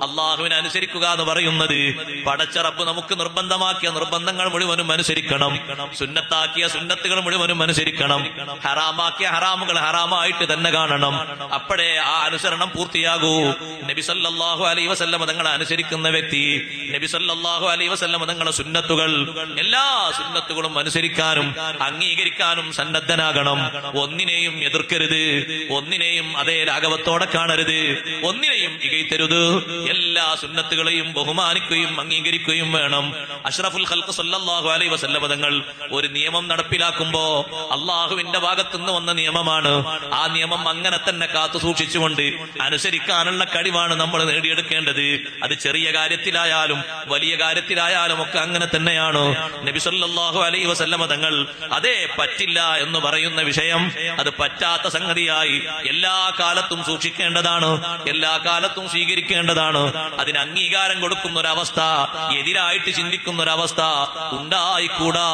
അള്ളാഹുവിനെ അനുസരിക്കുക എന്ന് പറയുന്നത് പടച്ച റബ്ബ് നമുക്ക് നിർബന്ധമാക്കിയ നിർബന്ധങ്ങൾ മുഴുവനും അനുസരിക്കണം, സുന്നത്താക്കിയ സുന്നത്തുകൾ മുഴുവനും അനുസരിക്കണം, ഹറാമാക്കിയ ഹറാമുകൾ ഹറാമായിട്ട് തന്നെ കാണണം. അപ്പോഴേ ആ അനുസരണം പൂർത്തിയാകൂ. നബി സല്ലല്ലാഹു അലൈഹി വസല്ലം തങ്ങളെ അനുസരിക്കുന്ന വ്യക്തി നബി സല്ലല്ലാഹു അലൈഹി വസല്ലം തങ്ങളുടെ സുന്നത്തുകൾ എല്ലാ സുന്നത്തുകളും അനുസരിക്കാനും അംഗീകരിക്കാനും സന്നദ്ധനാകണം. ഒന്നിനെയും എതിർക്കരുത്, ഒന്നിനെയും അതേ ലാഘവത്തോടെ കാണരുത്, ഒന്നിനെയും ഇകഴ്ത്തരുത്. എല്ലാ സുന്നത്തുകളെയും ബഹുമാനിക്കുകയും അംഗീകരിക്കുകയും വേണം. അഷ്റഫുൽ ഖൽഖ് സല്ലല്ലാഹു അലൈഹി വസല്ലം തങ്ങൾ ഒരു നിയമം നടപ്പിലാക്കുമ്പോ അള്ളാഹുവിന്റെ ഭാഗത്തുനിന്ന് വന്ന നിയമമാണ്. ആ നിയമം അങ്ങനെ തന്നെ കാത്തു സൂക്ഷിച്ചുകൊണ്ട് അനുസരിക്കാനുള്ള കഴിവാണ് നമ്മൾ നേടിയെടുക്കേണ്ടത്. അത് ചെറിയ കാര്യത്തിലായാലും വലിയ കാര്യത്തിലായാലും ഒക്കെ അങ്ങനെ തന്നെയാണ്. നബി സല്ലല്ലാഹു അലൈഹി വസല്ലം തങ്ങൾ അതേ പറ്റില്ല എന്ന് പറയുന്ന വിഷയം അത് പറ്റാത്ത സംഗതിയായി എല്ലാ കാലത്തും സൂക്ഷിക്കേണ്ടതാണ്, എല്ലാ കാലത്തും സ്വീകരിക്കേണ്ടതാണ്. അതിന് അംഗീകാരം കൊടുക്കുന്ന ഒരവസ്ഥ, എതിരായിട്ട് ചിന്തിക്കുന്ന ഒരവസ്ഥ ഉണ്ടായിക്കൂടാ.